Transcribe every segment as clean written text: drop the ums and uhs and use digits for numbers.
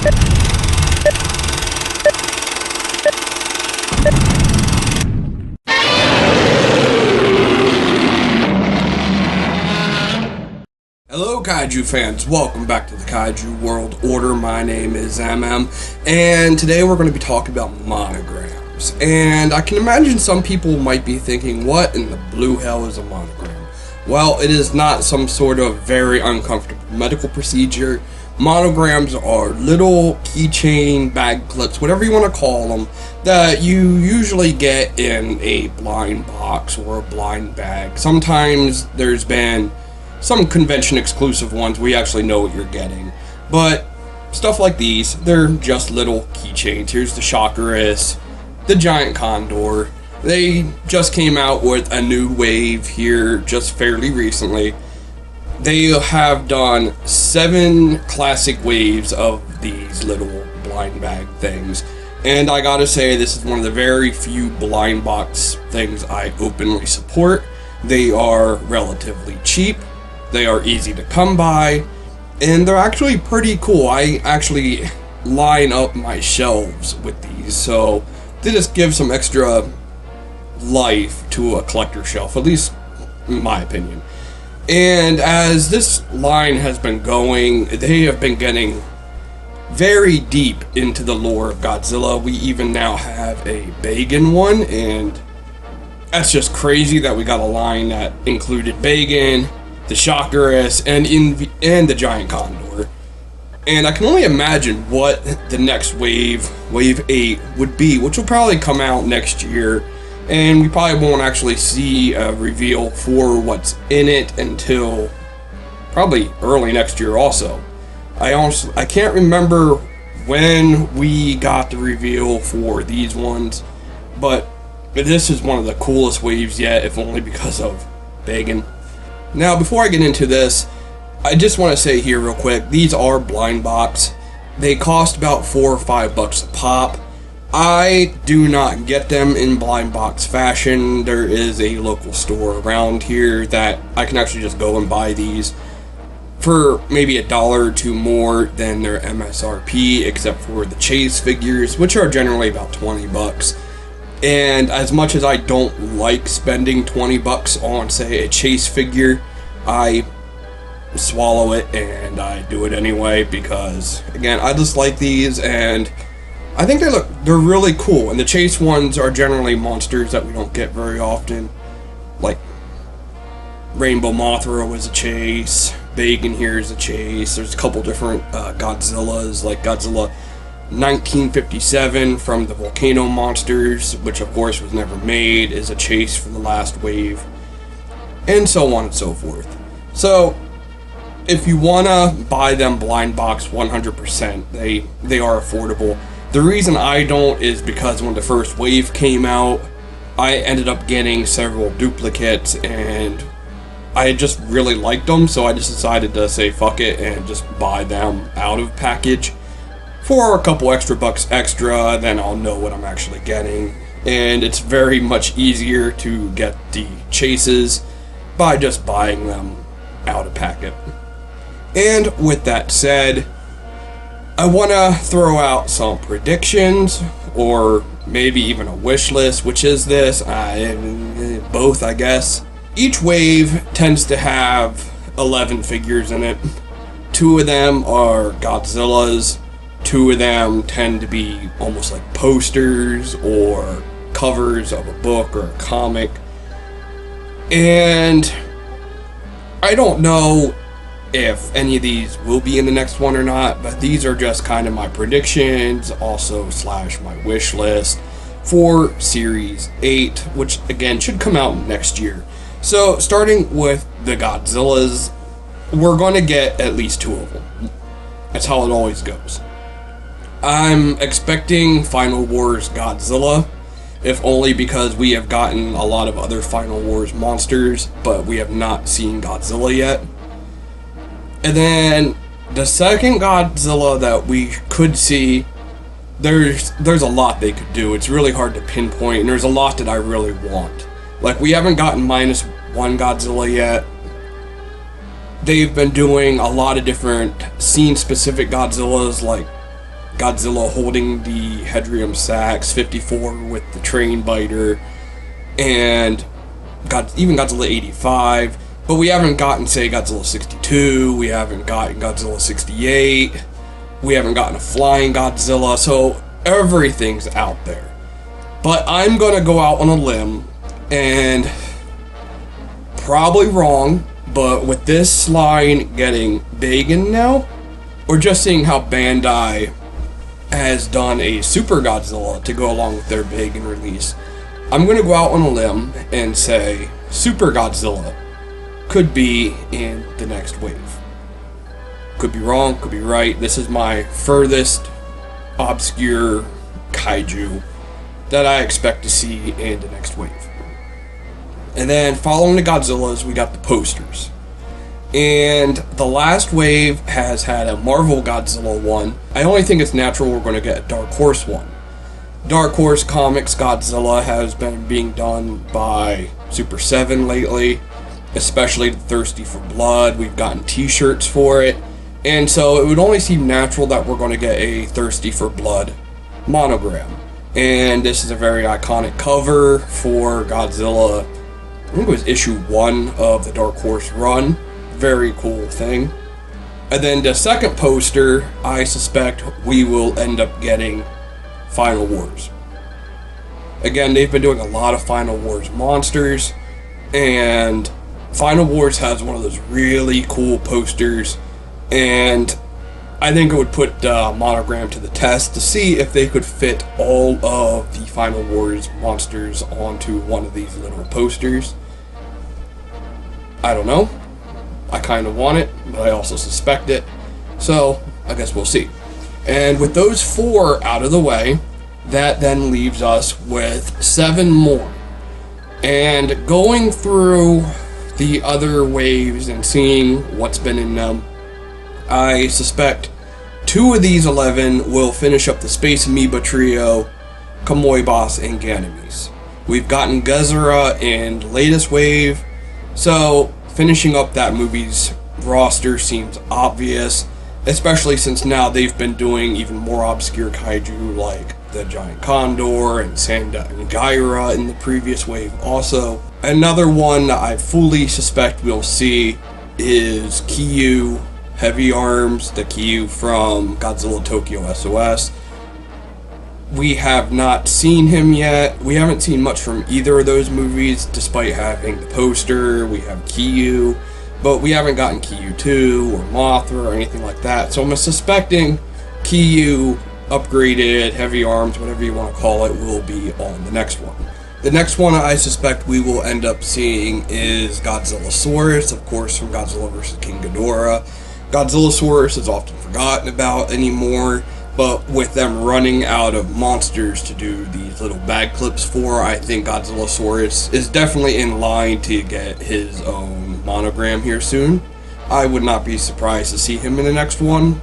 Hello Kaiju fans, welcome back to the Kaiju World Order. My name is MM, and today we're going to be talking about monograms. And I can imagine some people might be thinking, what in the blue hell is a monogram? Well, it is not some sort of very uncomfortable medical procedure. Monograms are little keychain, bag clips, whatever you want to call them, that you usually get in a blind box or a blind bag. Sometimes there's been some convention exclusive ones we actually know what you're getting, but stuff like these, they're just little keychains. Here's the Chakras, the Giant Condor. They just came out with a new wave here just fairly recently. They have done 7 classic waves of these little blind bag things, and I gotta say, this is one of the very few blind box things I openly support. They are relatively cheap. They are easy to come by, and they're actually pretty cool. I actually line up my shelves with these, so they just give some extra life to a collector shelf, at least in my opinion. And as this line has been going, they have been getting very deep into the lore of Godzilla. We even now have a Bagan one, and that's just crazy that we got a line that included Bagan, the Chakras, and the Giant Condor. And I can only imagine what the next wave 8, would be, which will probably come out next year, and we probably won't actually see a reveal for what's in it until probably early next year also. I can't remember when we got the reveal for these ones, but this is one of the coolest waves yet, if only because of Bagan. Now, before I get into this, I just want to say here real quick, these are blind box. They cost about $4 or $5 a pop. I do not get them in blind box fashion. There is a local store around here that I can actually just go and buy these for maybe $1 or $2 more than their MSRP, except for the chase figures, which are generally about $20. And as much as I don't like spending $20 on, say, a chase figure, I swallow it and I do it anyway because, again, I just like these and I think they're really cool. And the chase ones are generally monsters that we don't get very often. Like Rainbow Mothra was a chase, Bagan here is a chase. There's a couple different Godzillas, like Godzilla 1957 from the Volcano Monsters, which of course was never made, is a chase for the last wave, and so on and so forth. So if you want to buy them blind box 100%, they are affordable. The reason I don't is because when the first wave came out, I ended up getting several duplicates and I just really liked them, so I just decided to say fuck it and just buy them out of package. For a couple extra bucks extra, then I'll know what I'm actually getting. And it's very much easier to get the chases by just buying them out of packet. And with that said, I want to throw out some predictions, or maybe even a wish list, which is this, both I guess. Each wave tends to have 11 figures in it. 2 of them are Godzillas. 2 of them tend to be almost like posters or covers of a book or a comic. And I don't know if any of these will be in the next one or not, but these are just kind of my predictions, also / my wish list for Series 8, which again should come out next year. So starting with the Godzillas, we're going to get at least 2 of them. That's how it always goes. I'm expecting Final Wars Godzilla, if only because we have gotten a lot of other Final Wars monsters, but we have not seen Godzilla yet. And then the second Godzilla that we could see, there's a lot they could do. It's really hard to pinpoint, and there's a lot that I really want. Like, we haven't gotten -1 Godzilla yet. They've been doing a lot of different scene-specific Godzillas, like Godzilla holding the Hedrium Sax, 54 with the Train Biter, and even Godzilla 85. But we haven't gotten, say, Godzilla 62, we haven't gotten Godzilla 68, we haven't gotten a Flying Godzilla, so everything's out there. But I'm going to go out on a limb, and probably wrong, but with this line getting Bagan now, or just seeing how Bandai has done a Super Godzilla to go along with their Bagan release, I'm going to go out on a limb and say Super Godzilla could be in the next wave. Could be wrong, could be right. This is my furthest obscure kaiju that I expect to see in the next wave. And then following the Godzillas, we got the posters. And the last wave has had a Marvel Godzilla one. I only think it's natural we're going to get a Dark Horse one. Dark Horse Comics Godzilla has been being done by Super 7 lately, especially Thirsty for Blood. We've gotten t-shirts for it. And so it would only seem natural that we're going to get a Thirsty for Blood monogram. And this is a very iconic cover for Godzilla. I think it was issue 1 of the Dark Horse run. Very cool thing. And then the second poster, I suspect we will end up getting Final Wars. Again, they've been doing a lot of Final Wars monsters, and Final Wars has one of those really cool posters, and I think it would put Monogram to the test to see if they could fit all of the Final Wars monsters onto one of these little posters. I don't know. I kind of want it, but I also suspect it. So, I guess we'll see. And with those 4 out of the way, that then leaves us with 7 more. And going through the other waves and seeing what's been in them, I suspect 2 of these 11 will finish up the Space Amoeba trio, Kamui Boss and Ganymedes. We've gotten Gezora in the latest wave, so finishing up that movie's roster seems obvious, especially since now they've been doing even more obscure kaiju like the Giant Condor and Sanda and Gyra in the previous wave also. Another one that I fully suspect we'll see is Kyu Heavy Arms, the Kyu from Godzilla Tokyo SOS. We have not seen him yet. We haven't seen much from either of those movies, despite having the poster. We have Kyu, but we haven't gotten Kyu 2 or Mothra or anything like that. So I'm suspecting Kyu, upgraded, heavy arms, whatever you want to call it, will be on the next one. The next one I suspect we will end up seeing is Godzillasaurus, of course, from Godzilla vs. King Ghidorah. Godzillasaurus is often forgotten about anymore, but with them running out of monsters to do these little bag clips for, I think Godzillasaurus is definitely in line to get his own monogram here soon. I would not be surprised to see him in the next one.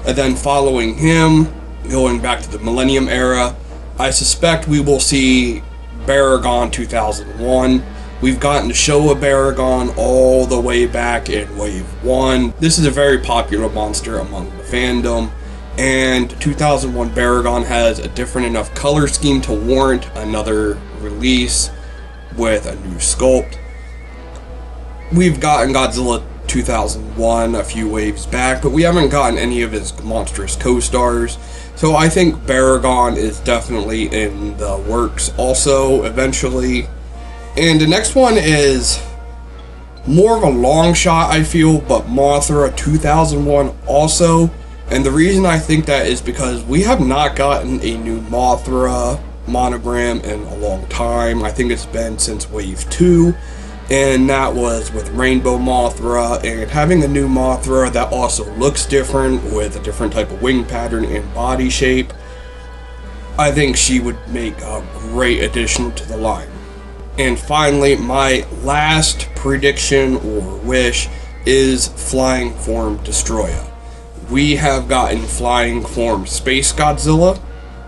And then following him, going back to the Millennium era, I suspect we will see Baragon 2001. We've gotten to show a Baragon all the way back in Wave 1. This is a very popular monster among the fandom, and 2001 Baragon has a different enough color scheme to warrant another release with a new sculpt. We've gotten Godzilla 2001 a few waves back, but we haven't gotten any of his monstrous co-stars. So I think Baragon is definitely in the works also eventually. And the next one is more of a long shot, I feel, but Mothra 2001 also. And the reason I think that is because we have not gotten a new Mothra monogram in a long time. I think it's been since Wave 2. And that was with Rainbow Mothra, and having a new Mothra that also looks different with a different type of wing pattern and body shape, I think she would make a great addition to the line. And finally, my last prediction or wish is Flying Form Destroyer. We have gotten Flying Form Space Godzilla,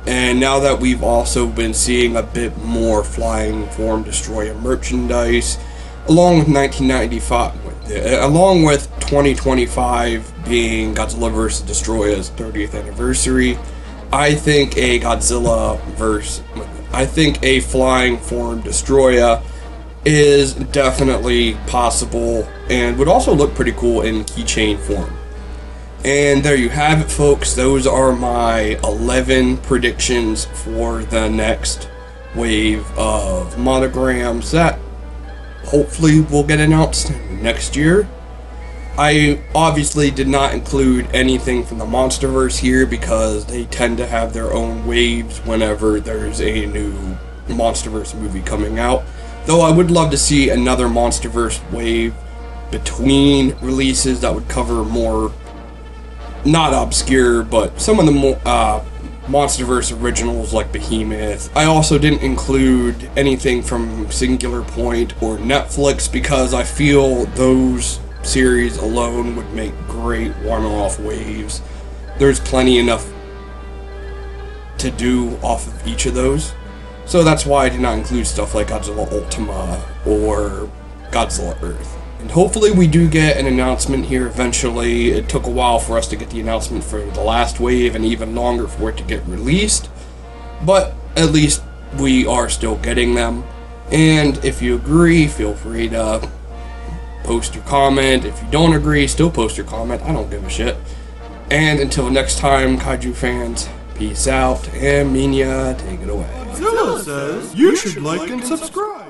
and now that we've also been seeing a bit more Flying Form Destroyer merchandise, along with 2025 being Godzilla vs. Destroyer's 30th anniversary, I think a I think a flying form destroyer is definitely possible and would also look pretty cool in keychain form. And there you have it, folks. Those are my 11 predictions for the next wave of monograms that hopefully will get announced next year. I obviously did not include anything from the Monsterverse here because they tend to have their own waves whenever there's a new Monsterverse movie coming out. Though I would love to see another Monsterverse wave between releases that would cover more, not obscure, but some of the more Monsterverse originals like Behemoth. I also didn't include anything from Singular Point or Netflix because I feel those series alone would make great one-off waves. There's plenty enough to do off of each of those. So that's why I did not include stuff like Godzilla Ultima or Godzilla Earth. And hopefully we do get an announcement here eventually. It took a while for us to get the announcement for the last wave and even longer for it to get released. But at least we are still getting them. And if you agree, feel free to post your comment. If you don't agree, still post your comment. I don't give a shit. And until next time, Kaiju fans, peace out, and Minya, take it away. Zilla says you should like and subscribe.